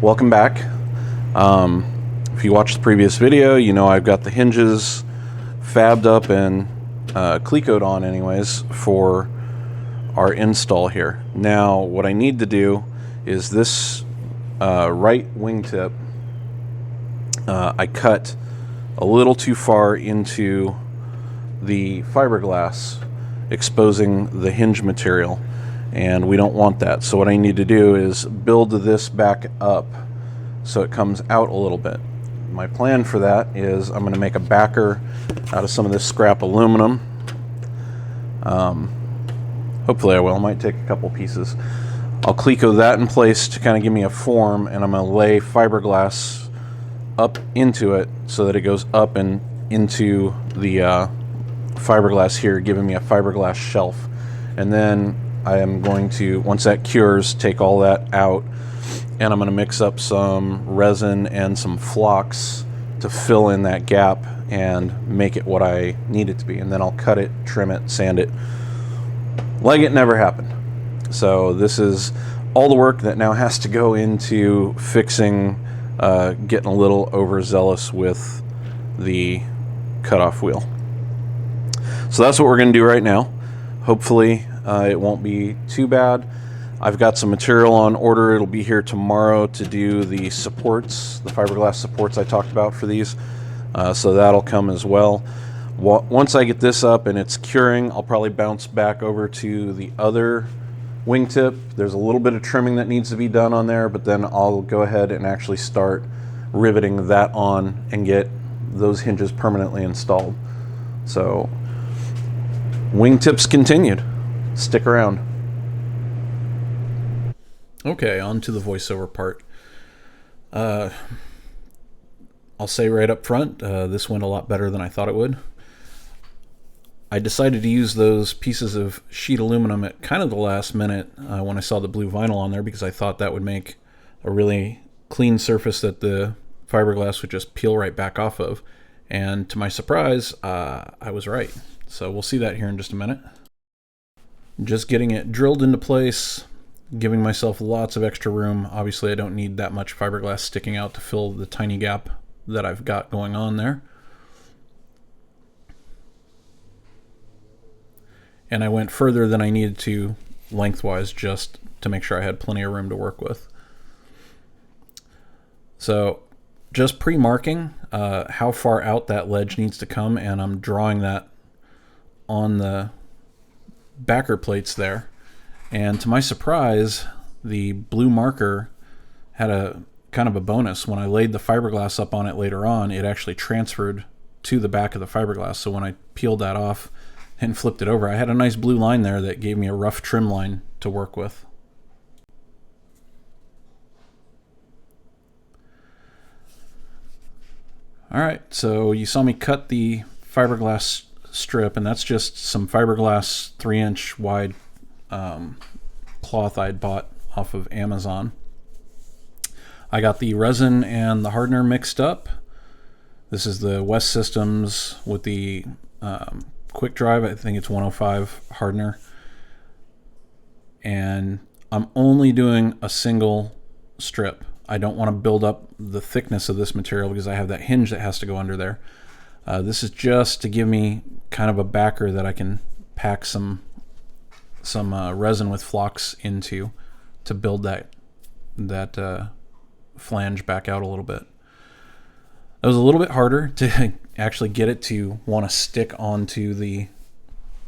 welcome back. If you watched the previous video, you know I've got the hinges fabbed up and clecoed on anyways for our install here. Now what I need to do is this right wingtip I cut a little too far into the fiberglass, exposing the hinge material, and we don't want that. So what I need to do is build this back up so it comes out a little bit. My plan for that is I'm going to make a backer out of some of this scrap aluminum. Hopefully I will. I might take a couple pieces. I'll cleco that in place to kind of give me a form, and I'm going to lay fiberglass up into it so that it goes up and into the fiberglass here, giving me a fiberglass shelf. And then I am going to, once that cures, take all that out, and I'm going to mix up some resin and some flocks to fill in that gap and make it what I need it to be. And then I'll cut it, trim it, sand it like it never happened. So this is all the work that now has to go into fixing, getting a little overzealous with the cutoff wheel. So that's what we're going to do right now. Hopefully it won't be too bad. I've got some material on order. It'll be here tomorrow to do the supports, the fiberglass supports I talked about for these. So that'll come as well. Once I get this up and it's curing, I'll probably bounce back over to the other wingtip. There's a little bit of trimming that needs to be done on there, but then I'll go ahead and actually start riveting that on and get those hinges permanently installed. So wingtips continued. Stick around. Okay, on to the voiceover part. I'll say right up front, this went a lot better than I thought it would. I decided to use those pieces of sheet aluminum at kind of the last minute when I saw the blue vinyl on there, because I thought that would make a really clean surface that the fiberglass would just peel right back off of. And to my surprise, I was right. So we'll see that here in just a minute. Just getting it drilled into place, giving myself lots of extra room. Obviously I don't need that much fiberglass sticking out to fill the tiny gap that I've got going on there. And I went further than I needed to lengthwise just to make sure I had plenty of room to work with. So just pre-marking how far out that ledge needs to come, and I'm drawing that on the backer plates there. And to my surprise, the blue marker had a kind of a bonus. When I laid the fiberglass up on it later on, it actually transferred to the back of the fiberglass. So when I peeled that off and flipped it over, I had a nice blue line there that gave me a rough trim line to work with. Alright, so you saw me cut the fiberglass strip, and that's just some fiberglass 3-inch wide cloth I'd bought off of Amazon. I got the resin and the hardener mixed up. This is the West Systems with the quick drive. I think it's 105 hardener. And I'm only doing a single strip. I don't want to build up the thickness of this material because I have that hinge that has to go under there. This is just to give me kind of a backer that I can pack some resin with flocks into to build that flange back out a little bit. It was a little bit harder to actually get it to want to stick onto the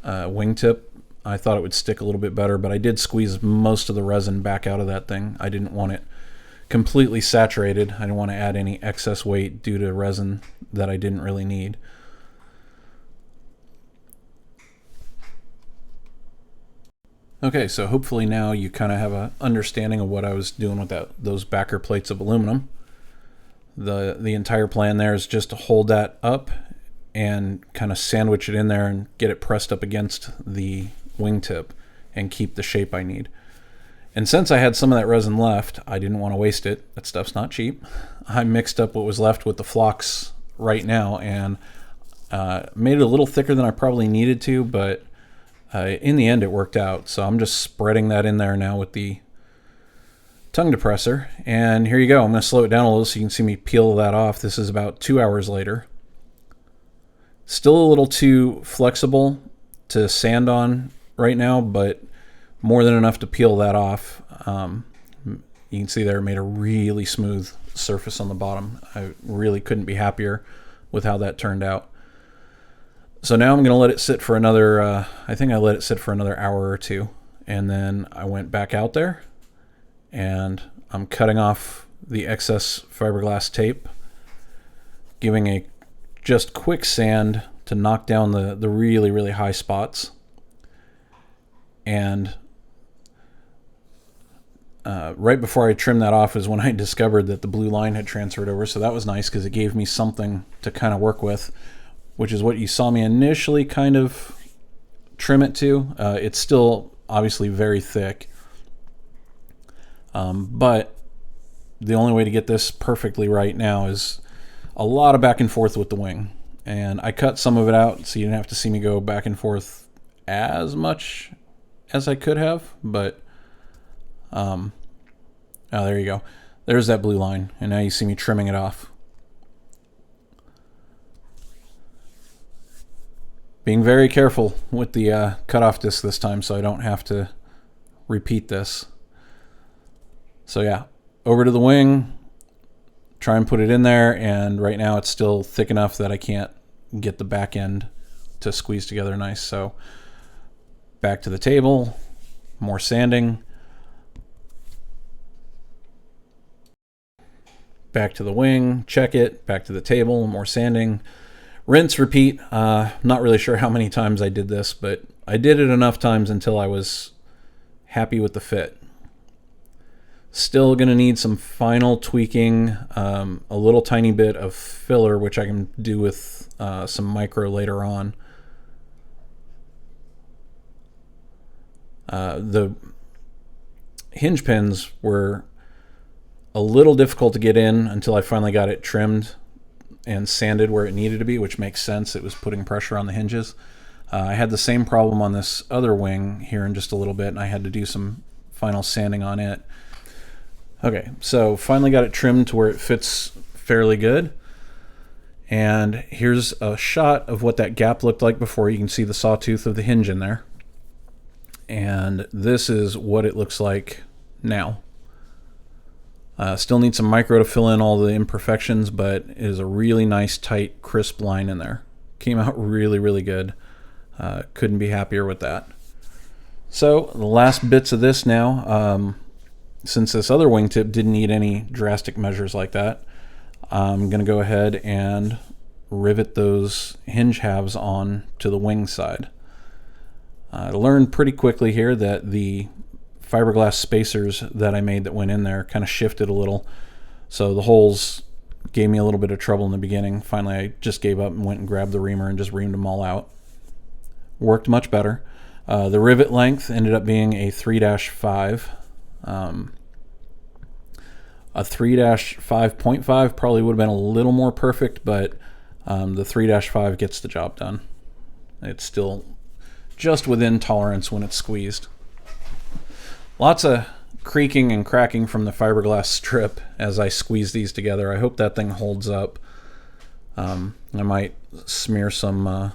wingtip. I thought it would stick a little bit better, but I did squeeze most of the resin back out of that thing. I didn't want it completely saturated. I didn't want to add any excess weight due to resin that I didn't really need. Okay, so hopefully now you kind of have an understanding of what I was doing with those backer plates of aluminum. The entire plan there is just to hold that up and kind of sandwich it in there and get it pressed up against the wingtip and keep the shape I need. And since I had some of that resin left, I didn't want to waste it. That stuff's not cheap. I mixed up what was left with the flocks right now and made it a little thicker than I probably needed to, but in the end it worked out. So I'm just spreading that in there now with the tongue depressor. And here you go. I'm going to slow it down a little so you can see me peel that off. This is about 2 hours later. Still a little too flexible to sand on right now, but more than enough to peel that off. You can see there it made a really smooth surface on the bottom. I really couldn't be happier with how that turned out. So now I'm going to let it sit for another, I think I let it sit for another hour or two. And then I went back out there and I'm cutting off the excess fiberglass tape, giving a just quick sand to knock down the really, really high spots. And right before I trimmed that off is when I discovered that the blue line had transferred over. So that was nice because it gave me something to kind of work with, which is what you saw me initially kind of trim it to. It's still obviously very thick, but the only way to get this perfectly right now is a lot of back and forth with the wing. And I cut some of it out so you didn't have to see me go back and forth as much as I could have, but oh, there you go. There's that blue line, and now you see me trimming it off. Being very careful with the cutoff disc this time so I don't have to repeat this. So yeah, over to the wing, try and put it in there, and right now it's still thick enough that I can't get the back end to squeeze together nice. So back to the table, more sanding, back to the wing, check it, back to the table, more sanding, rinse, repeat. Not really sure how many times I did this, but I did it enough times until I was happy with the fit. Still going to need some final tweaking, a little tiny bit of filler, which I can do with some micro later on. The hinge pins were a little difficult to get in until I finally got it trimmed and sanded where it needed to be, which makes sense. It was putting pressure on the hinges. I had the same problem on this other wing here in just a little bit, and I had to do some final sanding on it. Okay, so finally got it trimmed to where it fits fairly good. And here's a shot of what that gap looked like before. You can see the sawtooth of the hinge in there. And this is what it looks like now. Still need some micro to fill in all the imperfections, but it is a really nice, tight, crisp line in there. Came out really, really good. Couldn't be happier with that. So the last bits of this now, since this other wingtip didn't need any drastic measures like that, I'm going to go ahead and rivet those hinge halves on to the wing side. I learned pretty quickly here that the fiberglass spacers that I made that went in there kind of shifted a little, so the holes gave me a little bit of trouble in the beginning. Finally, I just gave up and went and grabbed the reamer and just reamed them all out. Worked much better. The rivet length ended up being a 3-5. A 3-5.5 probably would have been a little more perfect, but the 3-5 gets the job done. It's still just within tolerance when it's squeezed. Lots of creaking and cracking from the fiberglass strip as I squeeze these together. I hope that thing holds up. I might smear some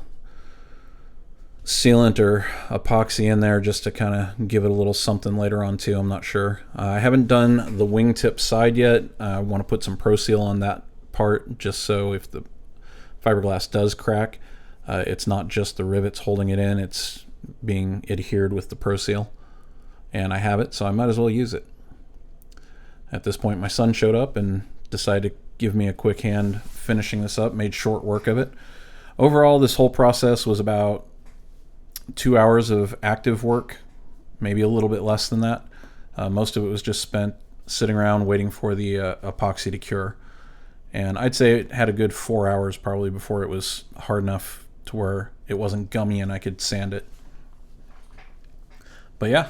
sealant or epoxy in there just to kind of give it a little something later on too. I'm not sure. I haven't done the wingtip side yet. I want to put some Pro Seal on that part just so if the fiberglass does crack, it's not just the rivets holding it in, it's being adhered with the Pro Seal. And I have it, so I might as well use it. At this point, my son showed up and decided to give me a quick hand finishing this up, made short work of it. Overall, this whole process was about 2 hours of active work, maybe a little bit less than that. Most of it was just spent sitting around waiting for the epoxy to cure. And I'd say it had a good 4 hours probably before it was hard enough to where it wasn't gummy and I could sand it. But yeah,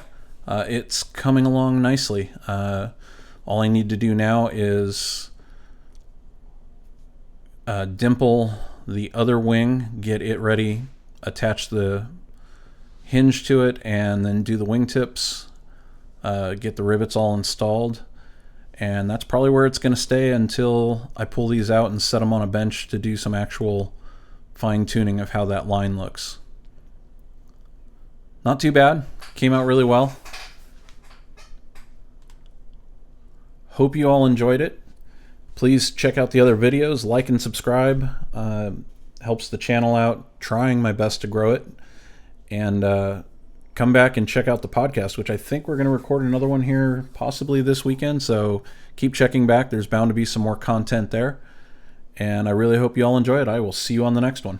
it's coming along nicely. All I need to do now is dimple the other wing, get it ready, attach the hinge to it, and then do the wingtips, get the rivets all installed, And that's probably where it's going to stay until I pull these out and set them on a bench to do some actual fine tuning of how that line looks. Not too bad. Came out really well. Hope you all enjoyed it. Please check out the other videos, like and subscribe. Helps the channel out, trying my best to grow it. And come back and check out the podcast, which I think we're going to record another one here possibly this weekend. So keep checking back. There's bound to be some more content there. And I really hope you all enjoy it. I will see you on the next one.